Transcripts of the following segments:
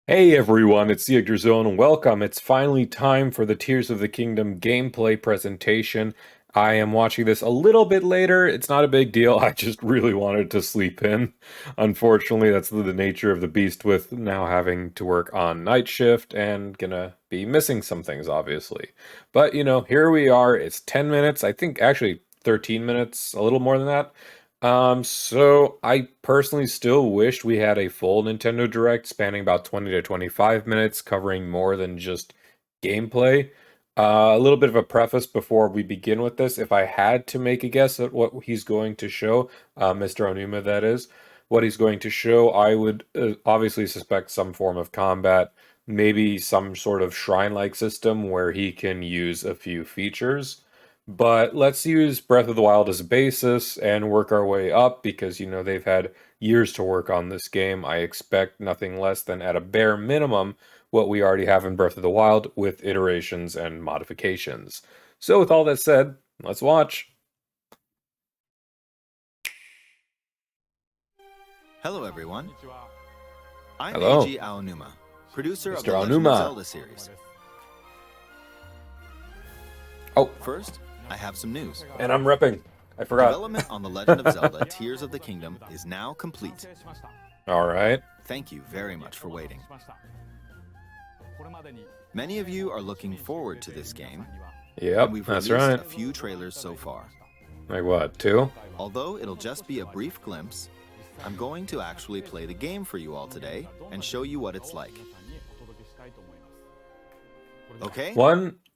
Hey everyone, it's Yggdrasiel and welcome. It's finally time for the Tears of the Kingdom gameplay presentation. I am watching this a little bit later. It's not a big deal. I just really wanted to sleep in. Unfortunately, that's the nature of the beast with now having to work on night shift and gonna be missing some things, obviously. But, here we are. It's 10 minutes. I think actually 13 minutes, a little more than that. So I personally still wish we had a full Nintendo Direct spanning about 20 to 25 minutes, covering more than just gameplay. A little bit of a preface before we begin with this. If I had to make a guess at what he's going to show, Mr. Onuma, that is, what he's going to show, I would obviously suspect some form of combat, maybe some sort of shrine-like system where he can use a few features. But let's use Breath of the Wild as a basis and work our way up because, they've had years to work on this game. I expect nothing less than, at a bare minimum, what we already have in Breath of the Wild with iterations and modifications. So, with all that said, let's watch. Hello, everyone. I'm Hello. Eiji Aonuma, producer of Mr. the Legend of Aonuma. Zelda series. Oh, First, I have some news. and I'm repping. I forgot. Development on The Legend of Zelda Tears of the Kingdom is now complete. All right. Thank you very much for waiting. Many of you are looking forward to this game, Yep, and we've that's released right. a few trailers so far. Like what, two? Although it'll just be a brief glimpse, I'm going to actually play the game for you all today and show you what it's like. Okay?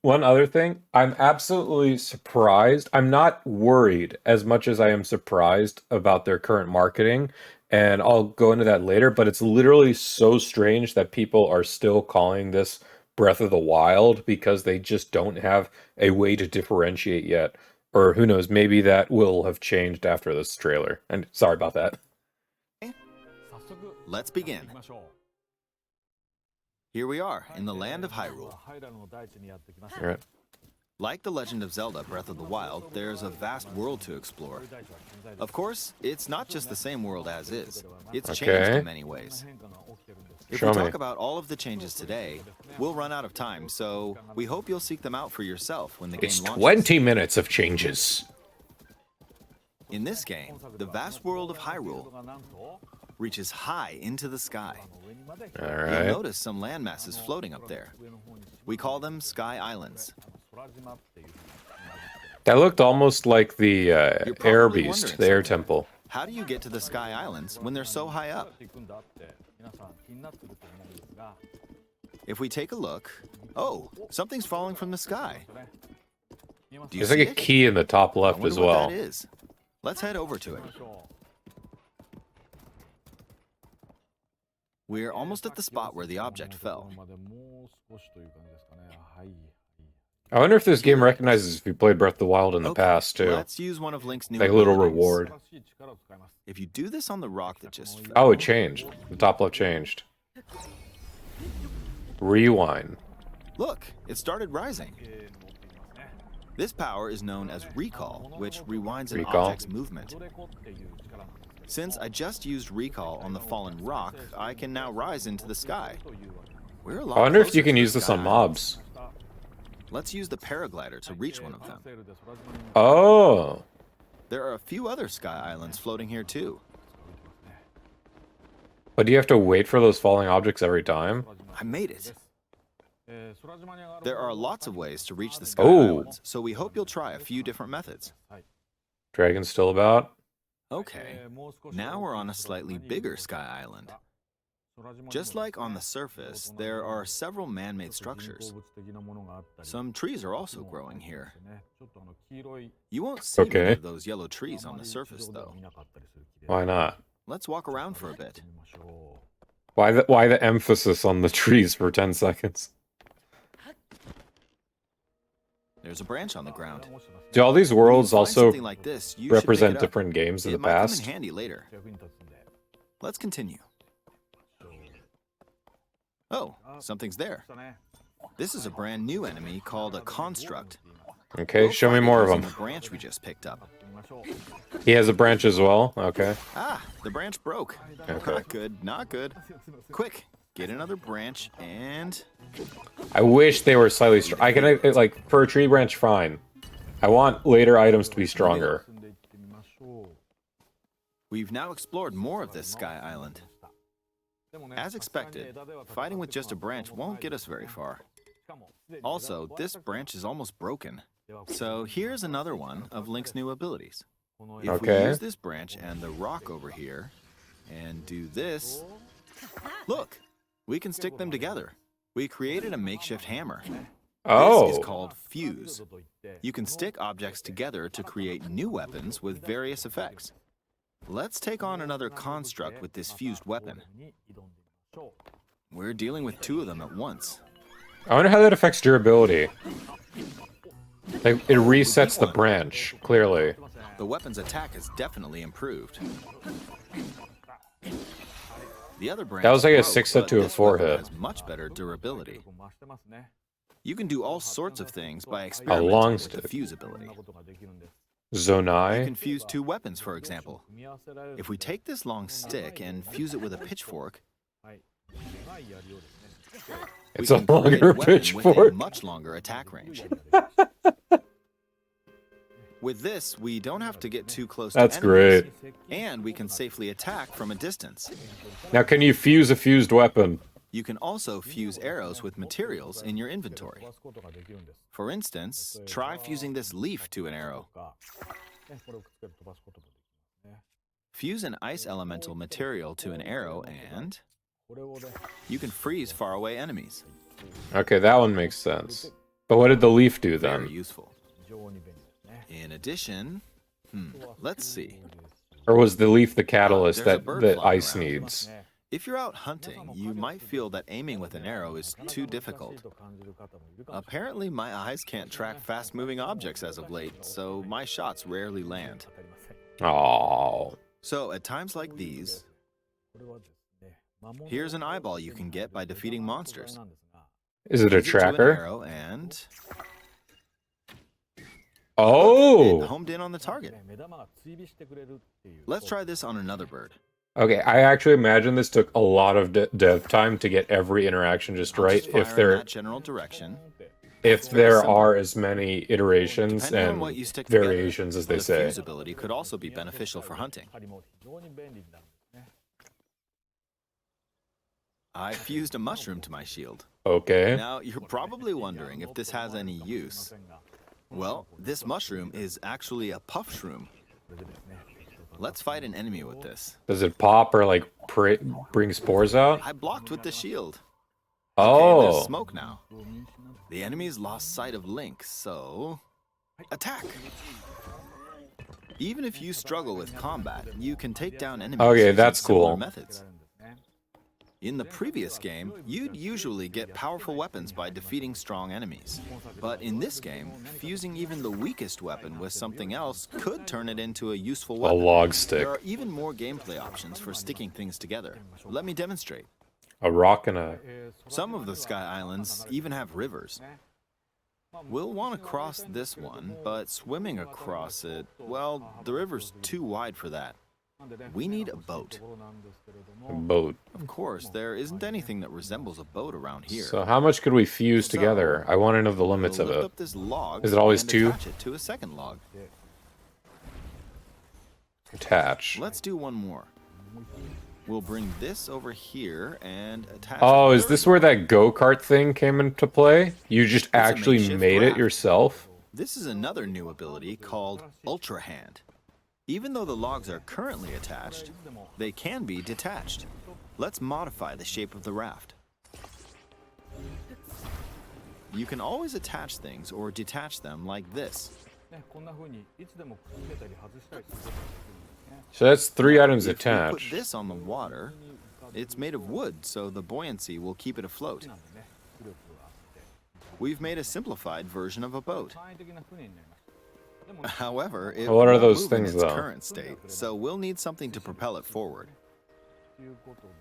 One other thing, I'm absolutely surprised. I'm not worried as much as I am surprised about their current marketing, and I'll go into that later, but it's literally so strange that people are still calling this Breath of the Wild because they just don't have a way to differentiate yet. Or who knows, maybe that will have changed after this trailer. And sorry about that. Let's begin. Here we are in the land of Hyrule. All right. Like The Legend of Zelda Breath of the Wild, there's a vast world to explore. Of course, it's not just the same world as is. It's changed Okay. in many ways. If Show we me. talk about all of the changes today, we'll run out of time, so we hope you'll seek them out for yourself when the game It's launches. 20 minutes of changes. In this game, the vast world of Hyrule reaches high into the sky. All You'll right. notice some land masses floating up there. We call them Sky Islands. That looked almost like the You're probably Air wondering Beast, the Air something. Temple. How do you get to the Sky Islands when they're so high up? If we take a look, oh, something's falling from the sky. Do you There's see like a it? key in the top I left wonder as what well. that is. Let's head over to it. We're almost at the spot where the object fell. I wonder if this game recognizes if you played Breath of the Wild in the Okay, past too. let's use one of Link's new Like a little abilities. reward. If you do this on the rock that just fell, Oh, it changed. The top left changed. Rewind. look, it started rising. This power is known as recall, which rewinds an Recall. object's movement. Since I just used recall on the fallen rock, I can now rise into the sky. We're a lot I wonder if closer you can to use the this Sky on Islands. mobs. Let's use the paraglider to reach one of them. Oh. There are a few other Sky Islands floating here too. But do you have to wait for those falling objects every time? I made it. There are lots of ways to reach the Sky Oh. Islands, so we hope you'll try a few different methods. Dragon's still about? Okay, now we're on a slightly bigger Sky Island. Just like on the surface, there are several man-made structures. Some trees are also growing here. You won't see many Okay. of those yellow trees on the surface, though. Why not? Let's walk around for a bit. Why the emphasis on the trees for 10 seconds? There's a branch on the ground. Do all these When you worlds find also something like this, you should pick represent it up. different games of It the might come in past? handy later. Let's continue. Oh, something's there. This is a brand new enemy called a construct. Okay, We'll show me find it more of using them. The branch we just picked up. He has a branch as well? Okay. Ah, the branch broke. Okay. Not good, not good. Quick, get another branch, and... I wish they were slightly strong. I can, like, for a tree branch, fine. I want later items to be stronger. We've now explored more of this Sky Island. As expected, fighting with just a branch won't get us very far. Also, this branch is almost broken. So here's another one of Link's new abilities. If we use this branch and the rock over here, and do this, look, we can stick them together. We created a makeshift hammer. This is called Fuse. You can stick objects together to create new weapons with various effects. Let's take on another construct with this fused weapon. We're dealing with two of them at once. I wonder how that affects durability. Like, it resets the branch, clearly. The weapon's attack has definitely improved. The other branch that was like a broke, 6-hit to a 4-hit. Has much better durability. You can do all sorts of things by experimenting with the fuse ability. Zonai? You can fuse two weapons, for example. If we take this long stick and fuse it with a pitchfork, it's a longer pitchfork. With a much longer attack range. With this, we don't have to get too close to enemies. That's great. And we can safely attack from a distance. Now, can you fuse a fused weapon? You can also fuse arrows with materials in your inventory. For instance, try fusing this leaf to an arrow. Fuse an ice elemental material to an arrow and you can freeze faraway enemies. Okay, that one makes sense. But what did the leaf do then? Very useful. In addition, let's see. Or was the leaf the catalyst that ice around. needs? If you're out hunting, you might feel that aiming with an arrow is too difficult. Apparently, my eyes can't track fast-moving objects as of late, so my shots rarely land. Oh. So, at times like these, here's an eyeball you can get by defeating monsters. Is it a Use it to an tracker? arrow and... Oh! It homed in on the target. Let's try this on another bird. Okay, I actually imagine this took a lot of dev time to get every interaction just right. If there, in that general direction. if there are as many iterations Depending on and what you stick variations as they the say. fuse ability could also be beneficial for hunting. I fused a mushroom to my shield. Okay. Now, you're probably wondering if this has any use. Well, this mushroom is actually a puff shroom. Let's fight an enemy with this. Does it pop or like bring spores out? I blocked with the shield. Oh. Okay, there's smoke now. The enemy's lost sight of Link, so... attack! Even if you struggle with combat, you can take down enemies using that's similar cool. methods. In the previous game, you'd usually get powerful weapons by defeating strong enemies. But in this game, fusing even the weakest weapon with something else could turn it into a useful weapon. A log stick. There are even more gameplay options for sticking things together. Let me demonstrate. A rock and a... Some of the Sky Islands even have rivers. We'll want to cross this one, but swimming across it, well, the river's too wide for that. We need a boat. A boat. Of course, there isn't anything that resembles a boat around here. So how much could we fuse together? I want to know the limits of Lift it. up this log Is it always and 2? attach it to a second log. Attach. Let's do one more. We'll bring this over here and attach. Oh, a is third this where log. that go-kart thing came into play? You just a actually makeshift made it raft. yourself? This is another new ability called Ultra Hand. Even though the logs are currently attached, they can be detached. Let's modify the shape of the raft. You can always attach things or detach them like this. So that's 3 items If we attached. put this on the water, it's made of wood, so the buoyancy will keep it afloat. We've made a simplified version of a boat. However, it What are won't those move things, in its though? current state, so we'll need something to propel it forward.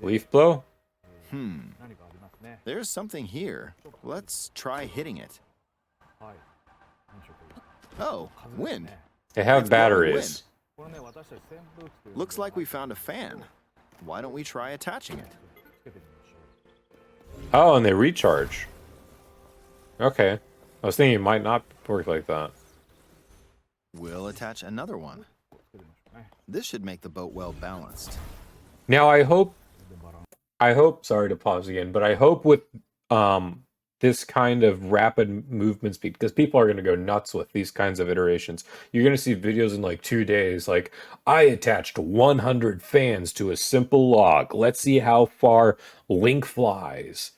Leaf blow? There's something here. Let's try hitting it. Oh, wind. They have It's blowing batteries. wind. Looks like we found a fan. Why don't we try attaching it? Oh, and they recharge. Okay. I was thinking it might not work like that. We'll attach another one. This should make the boat well balanced. Now I hope, sorry to pause again, but I hope with this kind of rapid movement speed, because people are going to go nuts with these kinds of iterations. You're going to see videos in like 2 days, like, I attached 100 fans to a simple log. Let's see how far Link flies.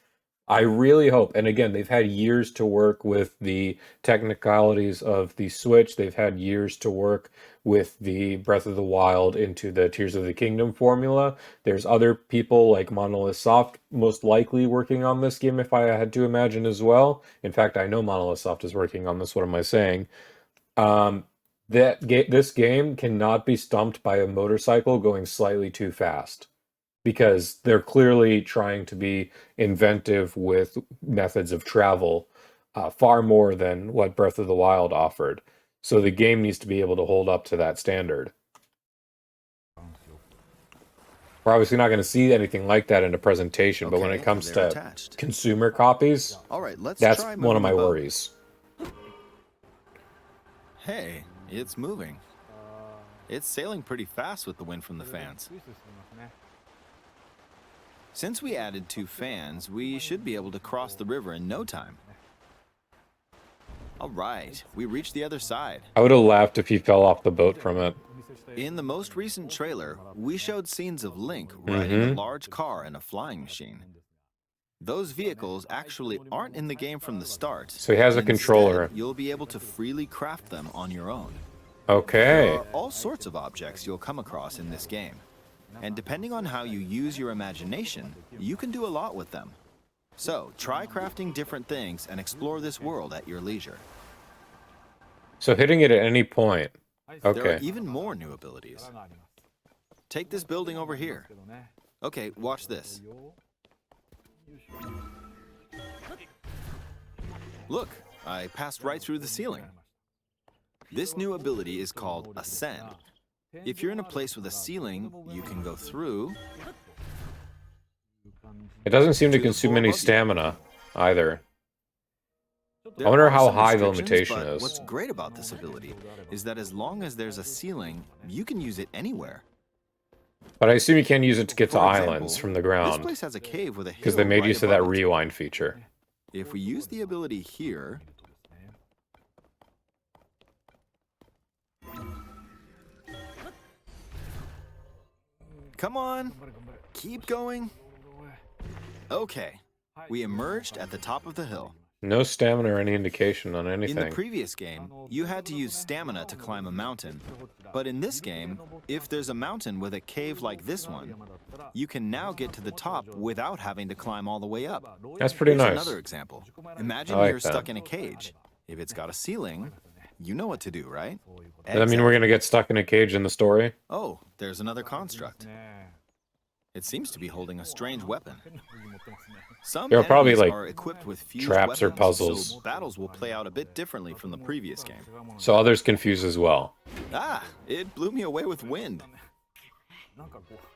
I really hope, and again, they've had years to work with the technicalities of the Switch. They've had years to work with the Breath of the Wild into the Tears of the Kingdom formula. There's other people like Monolith Soft most likely working on this game, if I had to imagine as well. In fact, I know Monolith Soft is working on this. What am I saying? Um, this game cannot be stumped by a motorcycle going slightly too fast because they're clearly trying to be inventive with methods of travel, far more than what Breath of the Wild offered. So the game needs to be able to hold up to that standard. We're obviously not going to see anything like that in a presentation, but when it comes to attached. consumer copies, All right, let's that's try one of moving my the boat. worries. Hey, it's moving. It's sailing pretty fast with the wind from the fans. Since we added 2 fans, we should be able to cross the river in no time. All right, we reached the other side. I would have laughed if he fell off the boat from it. In the most recent trailer, we showed scenes of Link riding a large car and a flying machine. Those vehicles actually aren't in the game from the start. So he has a Instead, controller. You'll be able to freely craft them on your own. Okay. There are all sorts of objects you'll come across in this game. And depending on how you use your imagination, you can do a lot with them. So, try crafting different things and explore this world at your leisure. So hitting it at any point. There Okay. are even more new abilities. Take this building over here. Okay, watch this. Look, I passed right through the ceiling. This new ability is called Ascend. If you're in a place with a ceiling, you can go through. It doesn't seem to consume any stamina either. I wonder how high the limitation But is. what's great about this ability is that as long as there's a ceiling, you can use it anywhere. But I assume you can't use it to get to For example, islands from the This ground, place has a cave with a because hill they made right use of that above it. rewind feature. If we use the ability here, come on, keep going. Okay, we emerged at the top of the hill. No stamina or any indication on In the anything. previous game, you had to use stamina to climb a mountain. But in this game, if there's a mountain with a cave like this one, you can now get to the top without having to climb all the way up. That's pretty Here's nice. another example. Imagine I like you're stuck that. in a cage. If it's got a ceiling, you know what to do, right? Does that mean we're gonna get stuck in a cage in the story? Oh, there's another construct. It seems to be holding a strange weapon. Some There are probably, enemies like, are equipped with fused traps or weapons, puzzles. so battles will play out a bit differently from the previous game. So others confused as well. Ah, it blew me away with wind.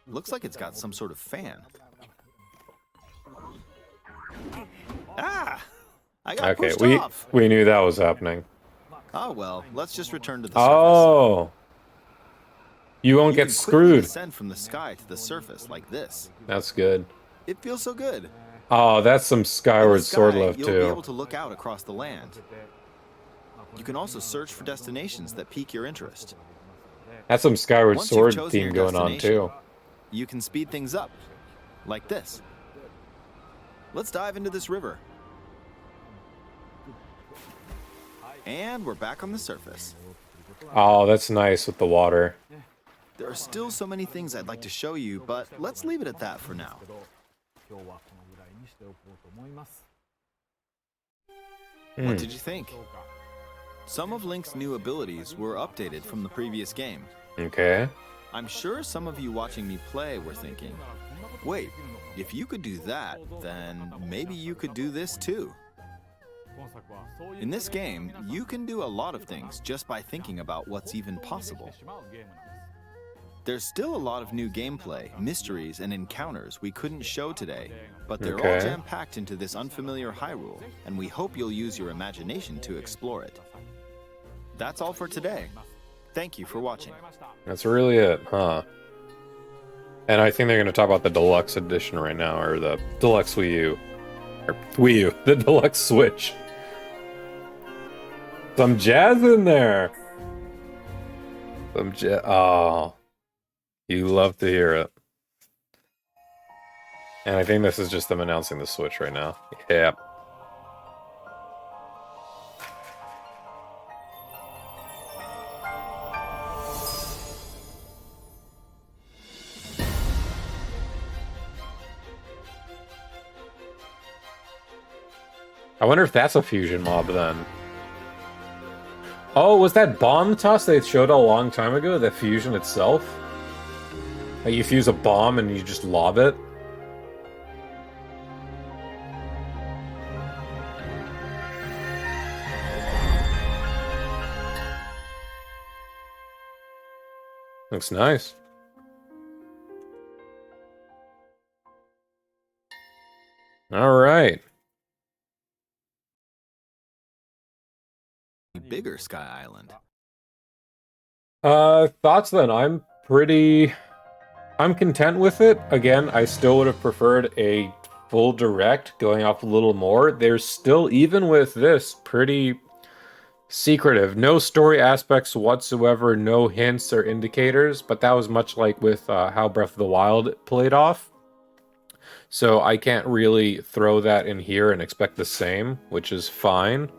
Looks like it's got some sort of fan. Ah! I got Okay, pushed we off. we knew that was happening. Oh well, let's just return to the Oh, you won't surface. You get can quickly screwed. descend from the sky to the surface like this. That's good. It feels so good. Oh, that's some In the Skyward Sword sky, love you'll be able too. to look out across the land. You can also search for destinations that pique your interest. That's some Skyward Once you've Sword chosen theme your going on destination, too. You can speed things up, like this. Let's dive into this river. And we're back on the surface. Oh, that's nice with the water. There are still so many things I'd like to show you, but let's leave it at that for now. What did you think? Some of Link's new abilities were updated from the previous game. Okay. I'm sure some of you watching me play were thinking, wait, if you could do that, then maybe you could do this too. In this game, you can do a lot of things just by thinking about what's even possible. There's still a lot of new gameplay, mysteries, and encounters we couldn't show today, but they're all Okay. jam-packed into this unfamiliar Hyrule, and we hope you'll use your imagination to explore it. That's all for today. Thank you for watching. That's really it, huh? And I think they're going to talk about the deluxe edition right now, or the deluxe Wii U. Or Wii U, the deluxe Switch. Some jazz in there! Some jazz. Oh. You love to hear it. And I think this is just them announcing the Switch right now. Yeah. I wonder if that's a fusion mob then. Oh, was that bomb toss they showed a long time ago? The fusion itself? Like you fuse a bomb and you just lob it? Looks nice. All right. Bigger Sky Island. Thoughts then? I'm content with it. Again, I still would have preferred a full direct going off a little more. There's still, even with this, pretty secretive. No story aspects whatsoever, no hints or indicators, but that was much like with how Breath of the Wild played off. So I can't really throw that in here and expect the same, which is fine.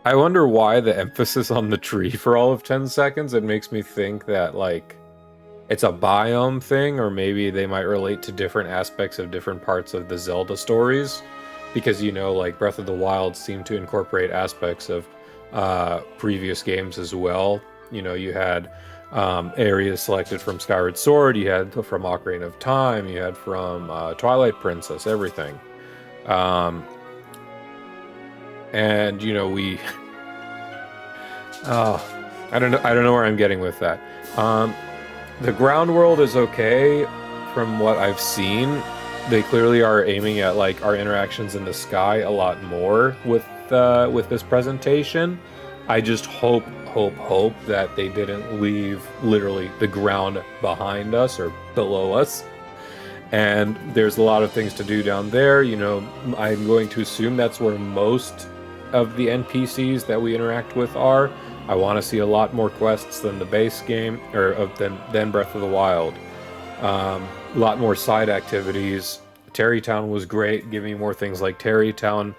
I wonder why the emphasis on the tree for all of 10 seconds. It makes me think that, like, it's a biome thing, or maybe they might relate to different aspects of different parts of the Zelda stories. Because, you know, like, Breath of the Wild seemed to incorporate aspects of previous games as well. You know, you had areas selected from Skyward Sword, you had from Ocarina of Time, you had from Twilight Princess, everything. And you know I don't know where I'm getting with that. The ground world is okay from what I've seen. They clearly are aiming at like our interactions in the sky a lot more with this presentation. I just hope that they didn't leave literally the ground behind us or below us. And there's a lot of things to do down there. You know, I'm going to assume that's where most of the NPCs that we interact with are. I want to see a lot more quests than the base game, or than Breath of the Wild. A lot more side activities. Terrytown was great, giving me more things like Terrytown,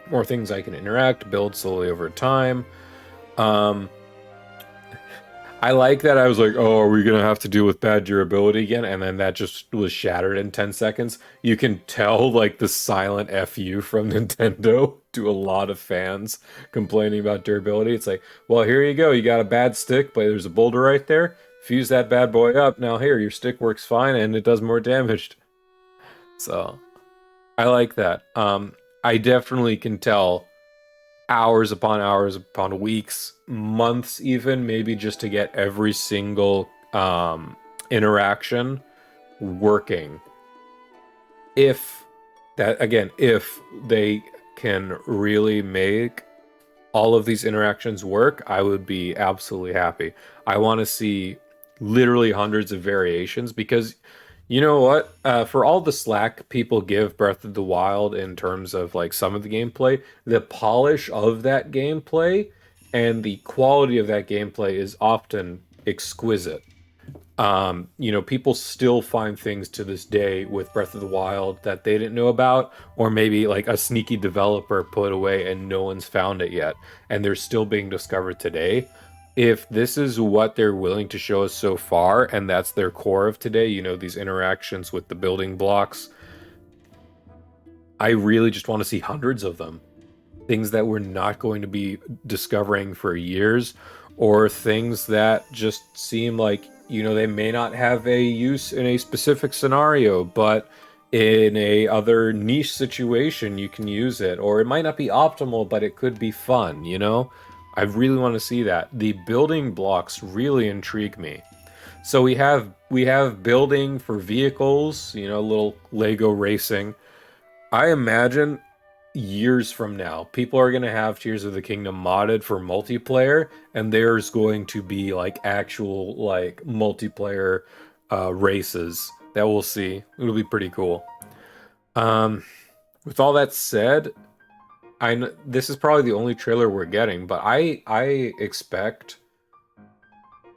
more things I can interact, build slowly over time. I like that I was like, oh, are we going to have to deal with bad durability again? And then that just was shattered in 10 seconds. You can tell, like, the silent FU from Nintendo to a lot of fans complaining about durability. It's like, well, here you go. You got a bad stick, but there's a boulder right there. Fuse that bad boy up. Now here, your stick works fine and it does more damage. So, I like that. I definitely can tell hours upon weeks, months even, maybe just to get every single interaction working. If they can really make all of these interactions work, I would be absolutely happy. I want to see literally hundreds of variations, because you know what? For all the slack people give Breath of the Wild in terms of like some of the gameplay, the polish of that gameplay and the quality of that gameplay is often exquisite. You know, people still find things to this day with Breath of the Wild that they didn't know about, or maybe like a sneaky developer put away and no one's found it yet, and they're still being discovered today. If this is what they're willing to show us so far, and that's their core of today, you know, these interactions with the building blocks, I really just want to see hundreds of them. Things that we're not going to be discovering for years, or things that just seem like, you know, they may not have a use in a specific scenario, but in a other niche situation you can use it, or it might not be optimal, but it could be fun, you know? I really want to see that. The building blocks really intrigue me. So we have building for vehicles, little Lego racing. I imagine years from now, people are going to have Tears of the Kingdom modded for multiplayer, and there's going to be like actual like multiplayer races that we'll see. It'll be pretty cool. Um, with all that said, this is probably the only trailer we're getting, but I expect,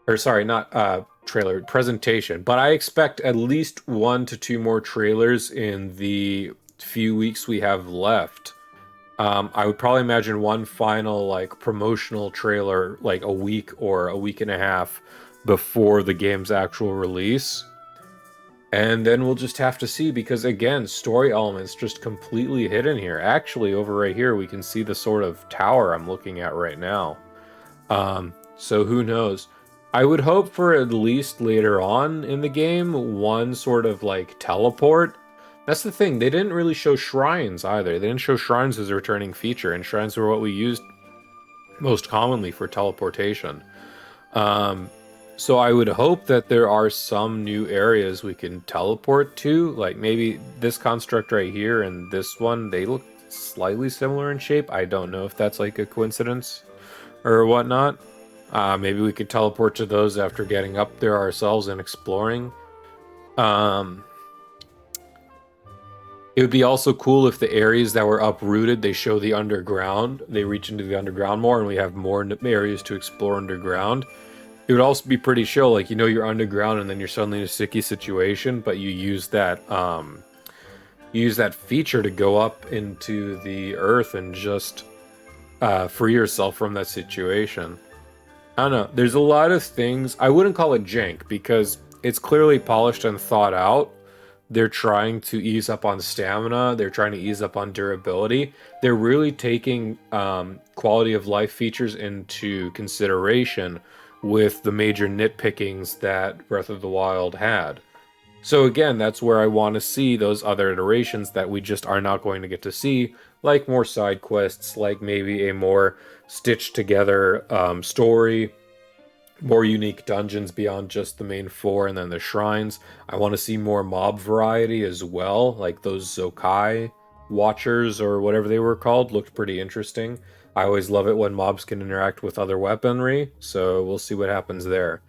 or sorry, not trailer presentation, but I expect at least 1 to 2 more trailers in the few weeks we have left. I would probably imagine one final like promotional trailer like a week or a week and a half before the game's actual release. And then we'll just have to see because again, story elements just completely hidden here. Actually, over right here, we can see the sort of tower I'm looking at right now. So who knows? I would hope for at least later on in the game, one sort of like teleport. That's the thing, they didn't really show shrines either. They didn't show shrines as a returning feature, and shrines were what we used most commonly for teleportation. Um, so I would hope that there are some new areas we can teleport to, like maybe this construct right here and this one, they look slightly similar in shape. I don't know if that's like a coincidence or whatnot. Maybe we could teleport to those after getting up there ourselves and exploring. Um, it would be also cool if the areas that were uprooted, they show the underground. They reach into the underground more, and we have more areas to explore underground. It would also be pretty chill, like you're underground and then you're suddenly in a sticky situation, but you use that feature to go up into the earth and just free yourself from that situation. I don't know. There's a lot of things. I wouldn't call it jank because it's clearly polished and thought out. They're trying to ease up on stamina. They're trying to ease up on durability. They're really taking quality of life features into consideration with the major nitpickings that Breath of the Wild had. So again, that's where I want to see those other iterations that we just are not going to get to see, like more side quests, like maybe a more stitched together story, more unique dungeons beyond just the main four and then the shrines. I want to see more mob variety as well, like those Zokai Watchers or whatever they were called looked pretty interesting. I always love it when mobs can interact with other weaponry, so we'll see what happens there.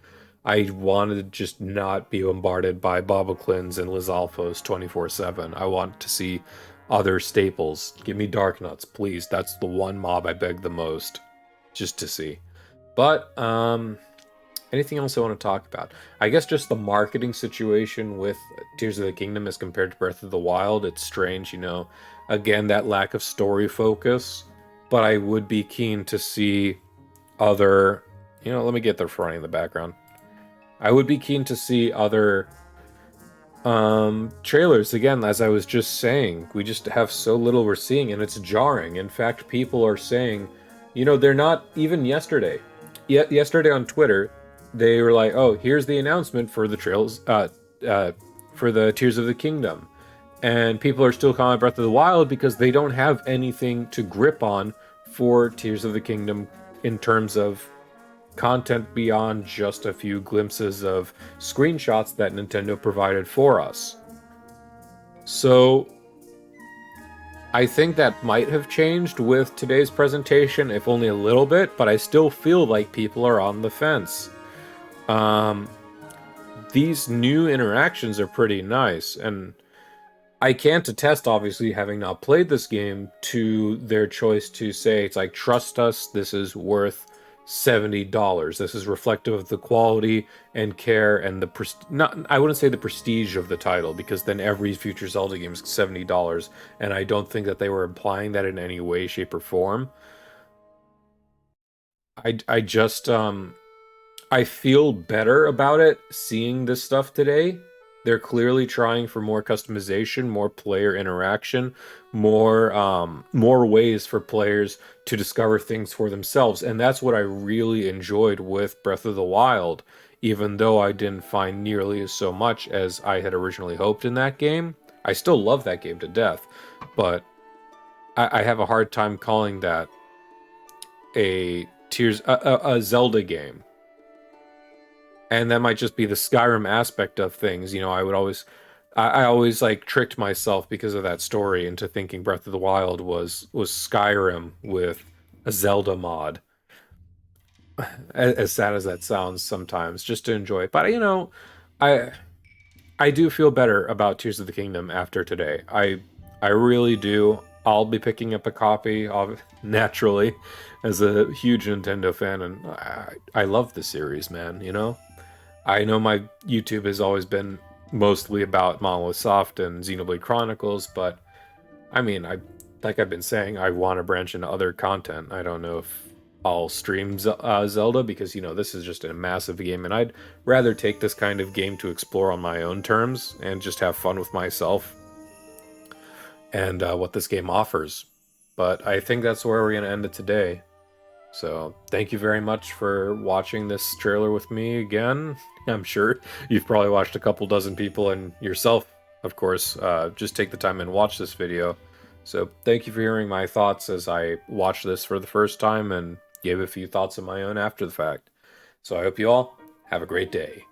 I wanted to just not be bombarded by Boblins and Lizalfos 24/7. I want to see other staples. Give me Dark Nuts, please. That's the one mob I beg the most, just to see. But anything else I want to talk about? I guess just the marketing situation with Tears of the Kingdom as compared to Breath of the Wild. It's strange, Again, that lack of story focus. But I would be keen to see other. Let me get the front in the background. I would be keen to see other trailers. Again, as I was just saying, we just have so little we're seeing, and it's jarring. In fact, people are saying, they're not even yesterday. Yet yesterday on Twitter, they were like, "Oh, here's the announcement for the for the Tears of the Kingdom," and people are still calling it Breath of the Wild because they don't have anything to grip on for Tears of the Kingdom in terms of content beyond just a few glimpses of screenshots that Nintendo provided for us. So I think that might have changed with today's presentation, if only a little bit, but I still feel like people are on the fence. These new interactions are pretty nice, and I can't attest, obviously, having not played this game, to their choice to say, it's like, trust us, this is worth $70. This is reflective of the quality and care and I wouldn't say the prestige of the title, because then every future Zelda game is $70, and I don't think that they were implying that in any way, shape, or form. I just I feel better about it seeing this stuff today. They're clearly trying for more customization, more player interaction, more ways for players to discover things for themselves. And that's what I really enjoyed with Breath of the Wild, even though I didn't find nearly as so much as I had originally hoped in that game. I still love that game to death, but I have a hard time calling that a Zelda game. And that might just be the Skyrim aspect of things. You know, I always like tricked myself because of that story into thinking Breath of the Wild was Skyrim with a Zelda mod. As sad as that sounds sometimes, just to enjoy it. But you know, I I do feel better about Tears of the Kingdom after today. I really do. I'll be picking up a copy of naturally as a huge Nintendo fan, and I love the series, man, you know? I know my YouTube has always been mostly about Monolith Soft and Xenoblade Chronicles, but I mean, like I've been saying, I want to branch into other content. I don't know if I'll stream Zelda because you know this is just a massive game, and I'd rather take this kind of game to explore on my own terms and just have fun with myself and what this game offers. But I think that's where we're gonna end it today. So thank you very much for watching this trailer with me again. I'm sure you've probably watched a couple dozen people and yourself, of course, just take the time and watch this video. So thank you for hearing my thoughts as I watched this for the first time and gave a few thoughts of my own after the fact. So I hope you all have a great day.